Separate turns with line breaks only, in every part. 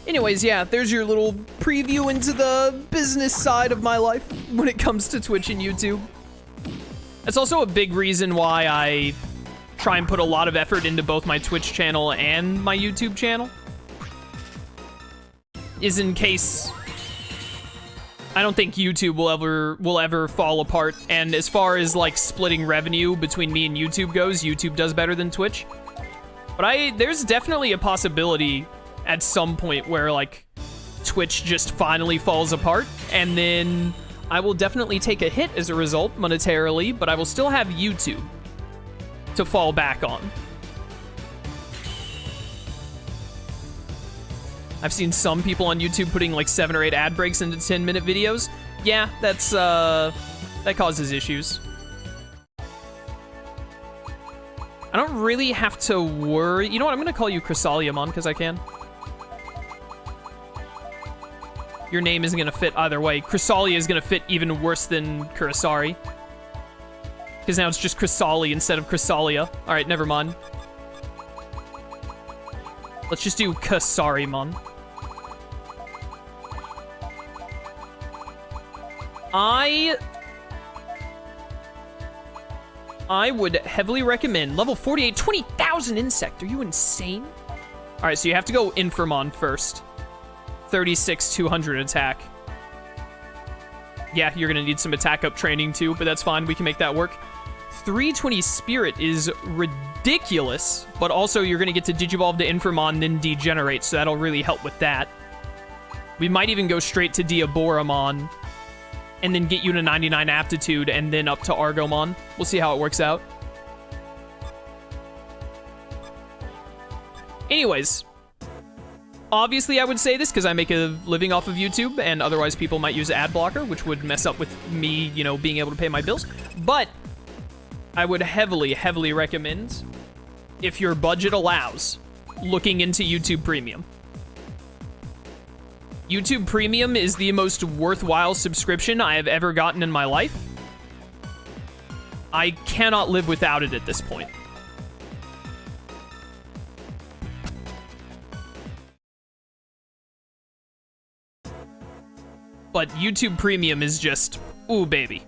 Anyways, yeah, there's your little preview into the business side of my life when it comes to Twitch and YouTube. That's also a big reason why I try and put a lot of effort into both my Twitch channel and my YouTube channel. Is in case I don't think YouTube will ever fall apart. And as far as like splitting revenue between me and YouTube goes, YouTube does better than Twitch. But there's definitely a possibility at some point where like Twitch just finally falls apart, and then I will definitely take a hit as a result monetarily, but I will still have YouTube to fall back on. I've seen some people on YouTube putting like 7 or 8 ad breaks into 10-minute videos. Yeah, that's that causes issues. I don't really have to worry. You know what? I'm gonna call you Chrysaliamon because I can. Your name isn't gonna fit either way. Chrysalia is gonna fit even worse than Kurosari, because now it's just Chrysali instead of Chrysalia. All right, never mind. Let's just do Kasarimon. I would heavily recommend level 48, 20,000 insect. Are you insane? All right, so you have to go Infirmon first. 36, 200 attack. Yeah, you're gonna need some attack up training too, but that's fine. We can make that work. 320 Spirit is ridiculous, but also you're gonna get to Digivolve to Infirmon, then Degenerate, so that'll really help with that. We might even go straight to Diaboramon, and then get you to 99 Aptitude, and then up to Argomon. We'll see how it works out. Anyways, obviously I would say this because I make a living off of YouTube, and otherwise people might use ad blocker, which would mess up with me, you know, being able to pay my bills. But I would heavily, heavily recommend, if your budget allows, looking into YouTube Premium. YouTube Premium is the most worthwhile subscription I have ever gotten in my life. I cannot live without it at this point. But YouTube Premium is just, ooh, baby.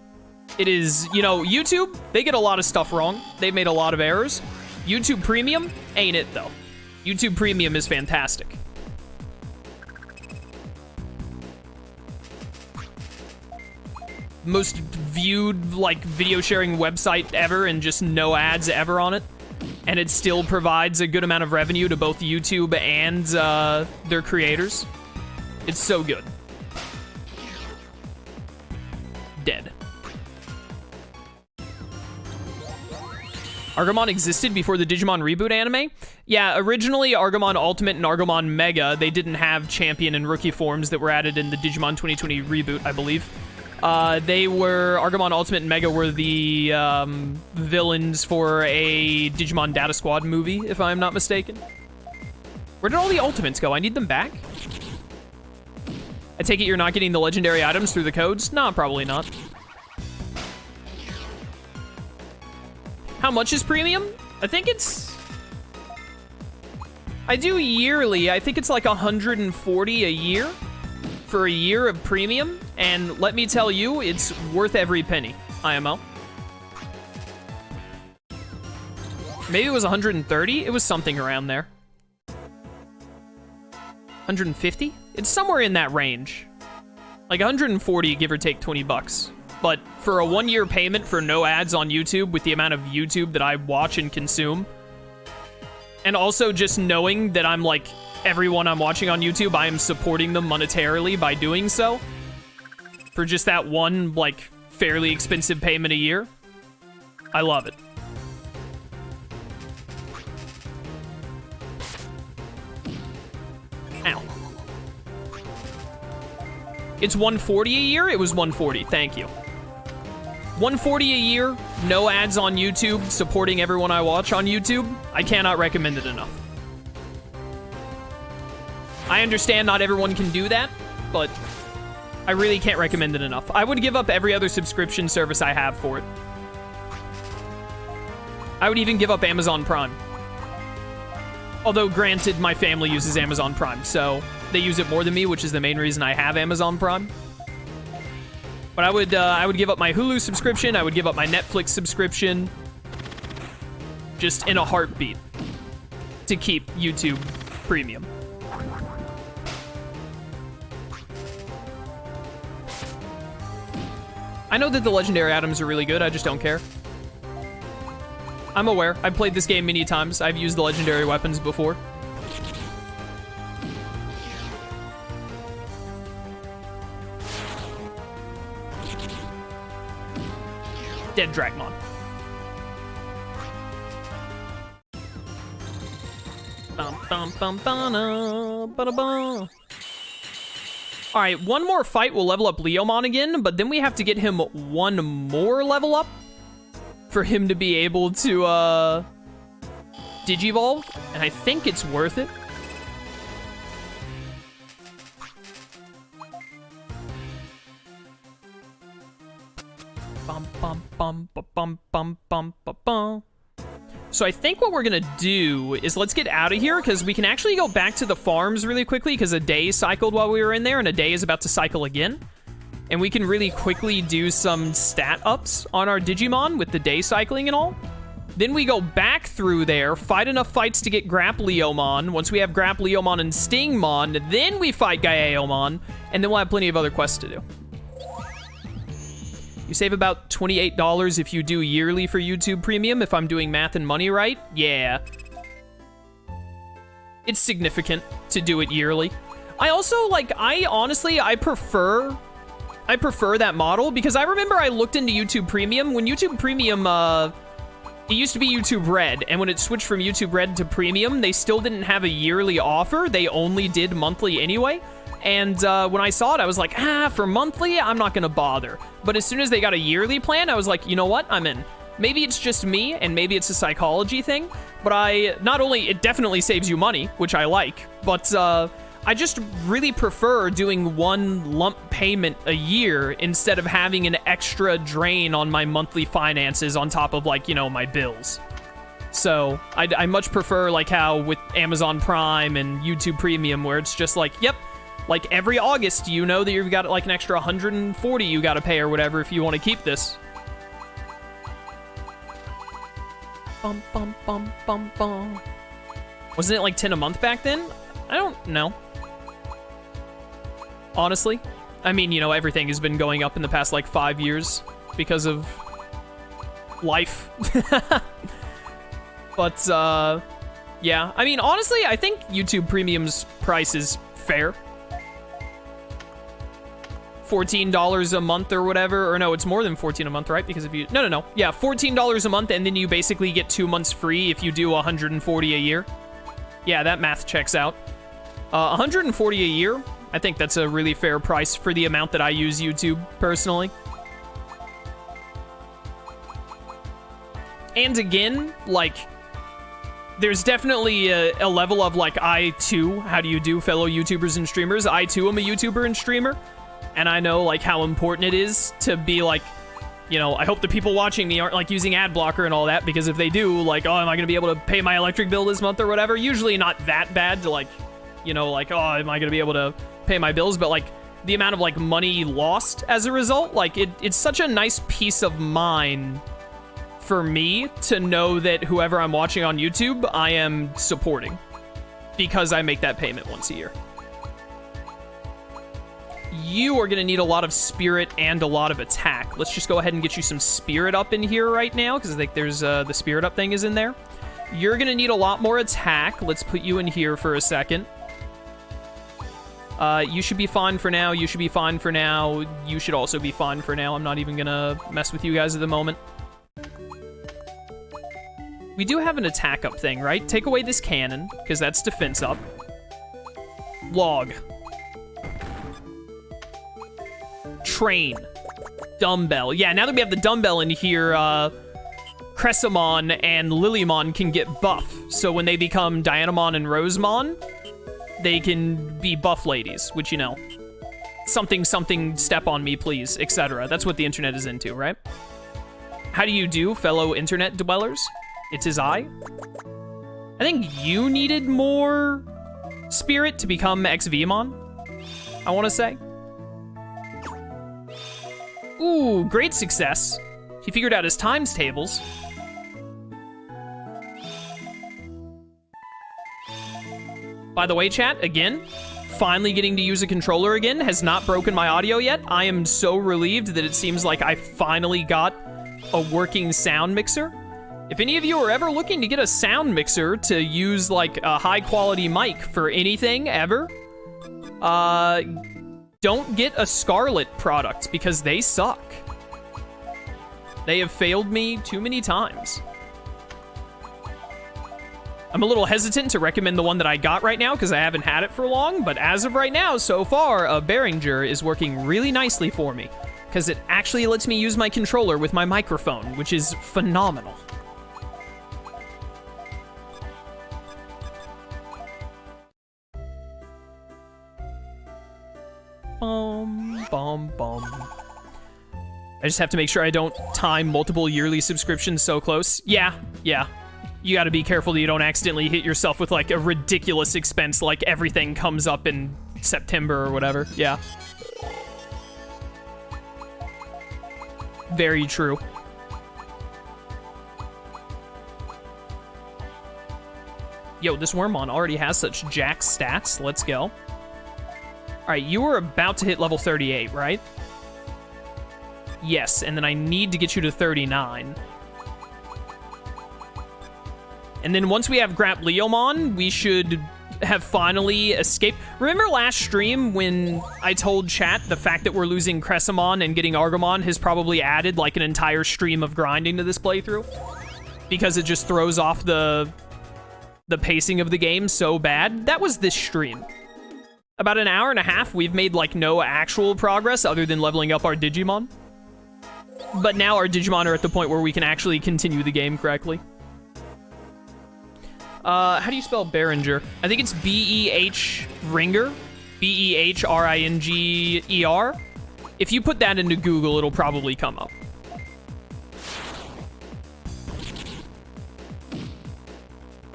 It is, you know, YouTube, they get a lot of stuff wrong. They made a lot of errors. YouTube Premium ain't it, though. YouTube Premium is fantastic. Most viewed, like, video sharing website ever, and just no ads ever on it. And it still provides a good amount of revenue to both YouTube and their creators. It's so good. Dead. Argomon existed before the Digimon reboot anime? Yeah, originally Argomon Ultimate and Argomon Mega, they didn't have Champion and Rookie forms that were added in the Digimon 2020 reboot, I believe. Argomon Ultimate and Mega were the villains for a Digimon Data Squad movie, if I'm not mistaken. Where did all the Ultimates go? I need them back. I take it you're not getting the legendary items through the codes? Nah, probably not. How much is premium? I think it's... I do yearly. I think it's like 140 a year for a year of premium. And let me tell you, it's worth every penny, IMO. Maybe it was 130? It was something around there. 150? It's somewhere in that range. Like 140, give or take 20 bucks. But for a 1-year payment for no ads on YouTube with the amount of YouTube that I watch and consume, and also just knowing that I'm like, everyone I'm watching on YouTube, I am supporting them monetarily by doing so, for just that one, like, fairly expensive payment a year, I love it. Ow. It's 140 a year? It was 140, thank you. 140 a year, no ads on YouTube, supporting everyone I watch on YouTube. I cannot recommend it enough. I understand not everyone can do that, but I really can't recommend it enough. I would give up every other subscription service I have for it. I would even give up Amazon Prime. Although, granted, my family uses Amazon Prime, so they use it more than me, which is the main reason I have Amazon Prime. But I would give up my Hulu subscription. I would give up my Netflix subscription. Just in a heartbeat. To keep YouTube Premium. I know that the legendary items are really good. I just don't care. I'm aware. I've played this game many times. I've used the legendary weapons before. Dead Dragmon. Alright, one more fight will level up Leomon again, but then we have to get him one more level up for him to be able to, Digivolve, and I think it's worth it. So I think what we're gonna do is let's get out of here, because we can actually go back to the farms really quickly, because a day cycled while we were in there, and a day is about to cycle again. And we can really quickly do some stat ups on our Digimon with the day cycling and all. Then we go back through there, fight enough fights to get Grappleomon. Once we have Grappleomon and Stingmon, then we fight Gaiaomon, and then we'll have plenty of other quests to do. You save about $28 if you do yearly for YouTube Premium, if I'm doing math and money right. Yeah. It's significant to do it yearly. I also, like, honestly, I prefer that model, because I remember I looked into YouTube Premium. When YouTube Premium, it used to be YouTube Red, and when it switched from YouTube Red to Premium, they still didn't have a yearly offer. They only did monthly anyway. And when I saw it, I was like, for monthly, I'm not gonna bother. But as soon as they got a yearly plan, I was like, you know what? I'm in. Maybe it's just me, and maybe it's a psychology thing, but it definitely saves you money, which I like, but I just really prefer doing one lump payment a year instead of having an extra drain on my monthly finances on top of, like, you know, my bills. So I much prefer, like, how with Amazon Prime and YouTube Premium, where it's just like, yep, like every August, you know that you've got like an extra 140 you got to pay or whatever if you want to keep this. Bum, bum, bum, bum, bum. Wasn't it like 10 a month back then? I don't know. Honestly. I mean, you know, everything has been going up in the past like 5 years because of life. But, yeah. I mean, honestly, I think YouTube Premium's price is fair. $14 a month or whatever, or no, it's more than $14 a month, right? Because if you, no, yeah, $14 a month, and then you basically get 2 months free if you do 140 a year. Yeah, that math checks out. 140 a year, I think that's a really fair price for the amount that I use YouTube, personally. And again, like, there's definitely a level of, like, I, too, how do you do, fellow YouTubers and streamers? I, too, am a YouTuber and streamer. And I know, like, how important it is to be, like, you know, I hope the people watching me aren't, like, using ad blocker and all that, because if they do, like, oh, am I going to be able to pay my electric bill this month or whatever? Usually not that bad to, like, you know, like, oh, am I going to be able to pay my bills? But, like, the amount of, like, money lost as a result, like, it's such a nice peace of mind for me to know that whoever I'm watching on YouTube, I am supporting, because I make that payment once a year. You are going to need a lot of spirit and a lot of attack. Let's just go ahead and get you some spirit up in here right now, because I think there's the spirit up thing is in there. You're going to need a lot more attack. Let's put you in here for a second. You should be fine for now. You should be fine for now. You should also be fine for now. I'm not even going to mess with you guys at the moment. We do have an attack up thing, right? Take away this cannon, because that's defense up. Log. Train. Dumbbell. Yeah, now that we have the dumbbell in here, Cressamon and Lilymon can get buff. So when they become Dianamon and Rosemon, they can be buff ladies, which, you know, something, step on me, please, etc. That's what the internet is into, right? How do you do, fellow internet dwellers? It's his eye. I think you needed more spirit to become XVmon, I want to say. Ooh, great success. He figured out his times tables. By the way, chat, again, finally getting to use a controller again has not broken my audio yet. I am so relieved that it seems like I finally got a working sound mixer. If any of you are ever looking to get a sound mixer to use like a high quality mic for anything ever, don't get a Scarlett product because they suck. They have failed me too many times. I'm a little hesitant to recommend the one that I got right now because I haven't had it for long, but as of right now, so far, a Behringer is working really nicely for me because it actually lets me use my controller with my microphone, which is phenomenal. I just have to make sure I don't time multiple yearly subscriptions so close. Yeah. You gotta be careful that you don't accidentally hit yourself with like a ridiculous expense like everything comes up in September or whatever. Yeah. Very true. Yo, this Wormmon already has such jack stats. Let's go. All right, you were about to hit level 38, right? Yes, and then I need to get you to 39. And then once we have Grapleomon, we should have finally escaped. Remember last stream when I told chat the fact that we're losing Cressamon and getting Argomon has probably added like an entire stream of grinding to this playthrough? Because it just throws off the pacing of the game so bad? That was this stream. About an hour and a half, we've made like no actual progress other than leveling up our Digimon. But now our Digimon are at the point where we can actually continue the game correctly. How do you spell Behringer? I think it's B-E-H-Ringer. B-E-H-R-I-N-G-E-R. If you put that into Google, it'll probably come up.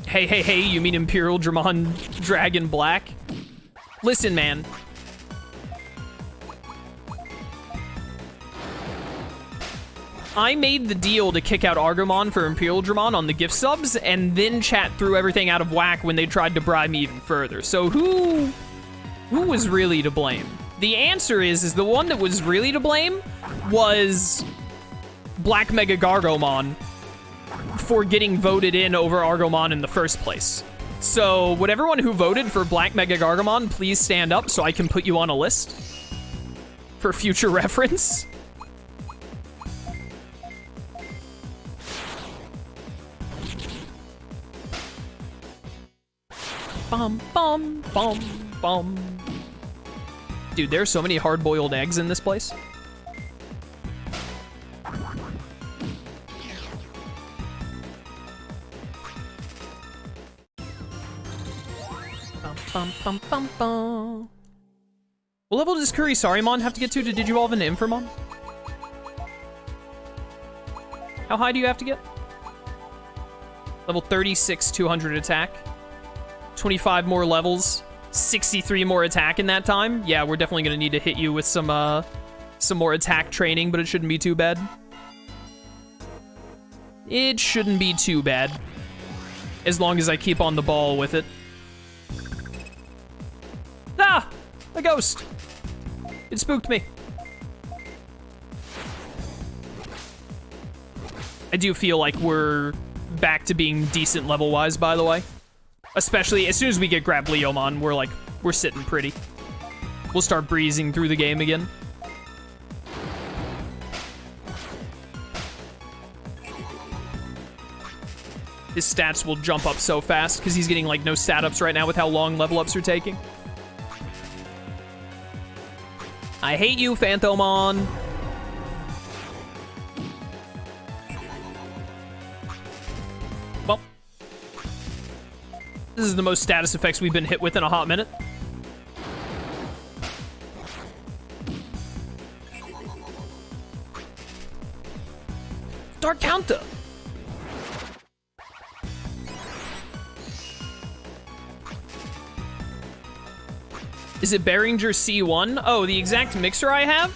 Hey, you mean Imperial Dramon Dragon Black? Listen, man. I made the deal to kick out Argomon for Imperial Dramon on the gift subs, and then chat threw everything out of whack when they tried to bribe me even further. So who was really to blame? The answer is the one that was really to blame was Black Mega Gargomon for getting voted in over Argomon in the first place. So would everyone who voted for Black Mega Gargomon please stand up so I can put you on a list for future reference? Bum, bum, bum, bum. Dude, there are so many hard-boiled eggs in this place. Bum, bum, bum, bum, bum. What level does Kurisarimon have to get to Digivolve into Inframon? How high do you have to get? Level 36, 200 attack. 25 more levels, 63 more attack in that time. Yeah, we're definitely gonna need to hit you with some more attack training, but it shouldn't be too bad. It shouldn't be too bad, as long as I keep on the ball with it. Ah! A ghost! It spooked me. I do feel like we're back to being decent level-wise, by the way. Especially as soon as we get Grapleomon, we're sitting pretty. We'll start breezing through the game again. His stats will jump up so fast because he's getting like no stat ups right now with how long level ups are taking. I hate you, Phantomon. Well, this is the most status effects we've been hit with in a hot minute. Dark counter. Is it Behringer C1? Oh, the exact mixer I have?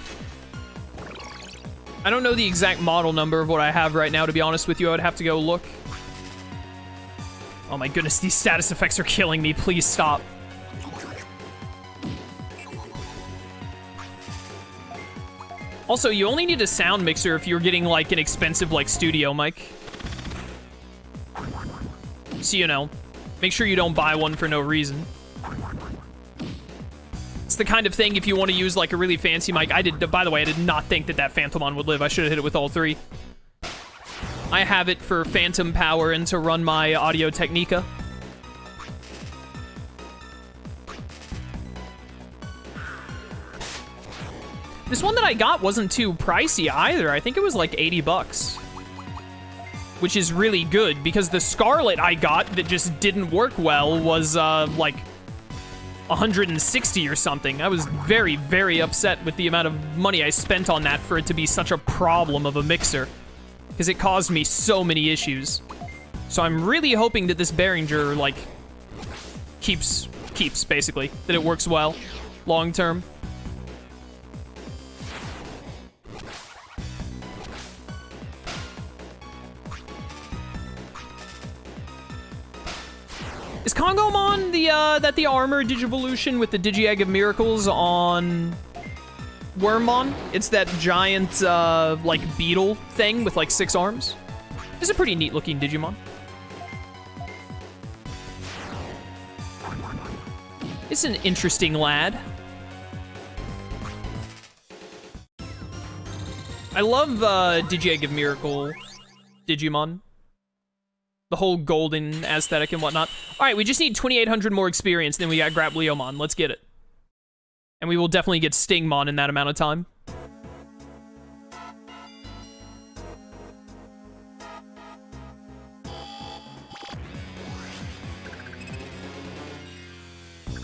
I don't know the exact model number of what I have right now, to be honest with you. I would have to go look. Oh my goodness, these status effects are killing me. Please stop. Also, you only need a sound mixer if you're getting, like, an expensive, like, studio mic. So, you know, make sure you don't buy one for no reason. It's the kind of thing if you want to use, like, a really fancy mic. By the way, I did not think that that Phantomon would live. I should have hit it with all three. I have it for phantom power and to run my Audio Technica. This one that I got wasn't too pricey either. I think it was like 80 bucks. Which is really good, because the Scarlett I got that just didn't work well was, like, 160 or something. I was very, very upset with the amount of money I spent on that for it to be such a problem of a mixer. Because it caused me so many issues. So I'm really hoping that this Behringer, like, keeps, basically. That it works well, long term. Is Kongomon the armor Digivolution with the Digi-Egg of Miracles on Wormmon? It's that giant, like, beetle thing with, like, 6 arms. It's a pretty neat-looking Digimon. It's an interesting lad. I love Digi-Egg of Miracle Digimon. The whole golden aesthetic and whatnot. All right, we just need 2,800 more experience, then we got Grapleomon. Let's get it. And we will definitely get Stingmon in that amount of time.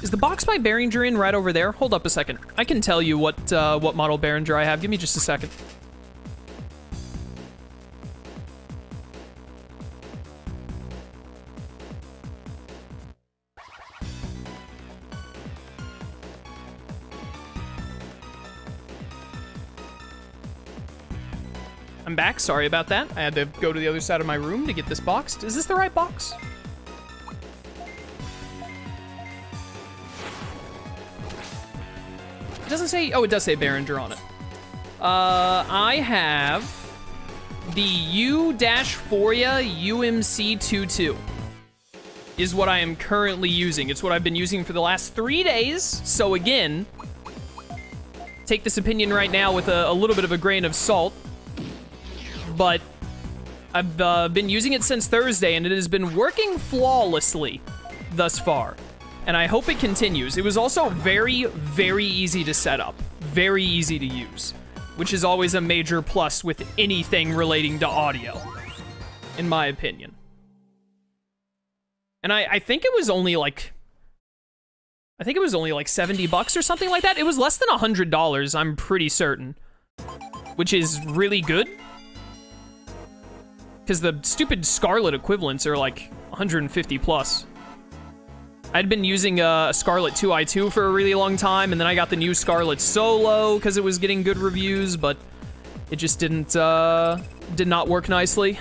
Is the box by Behringer in right over there? Hold up a second. I can tell you what model Behringer I have. Give me just a second. I'm back, sorry about that. I had to go to the other side of my room to get this boxed. Is this the right box? It doesn't say, oh, it does say Behringer on it. I have the U-Foria UMC22 is what I am currently using. It's what I've been using for the last 3 days. So again, take this opinion right now with a little bit of a grain of salt. But I've been using it since Thursday, and it has been working flawlessly thus far. And I hope it continues. It was also very, very easy to set up. Very easy to use. Which is always a major plus with anything relating to audio. In my opinion. And I think it was only like... I think it was only like 70 bucks or something like that. It was less than $100, I'm pretty certain. Which is really good. Because the stupid Scarlett equivalents are like 150 plus. I'd been using a Scarlett 2i2 for a really long time, and then I got the new Scarlett Solo because it was getting good reviews, but it just did not work nicely.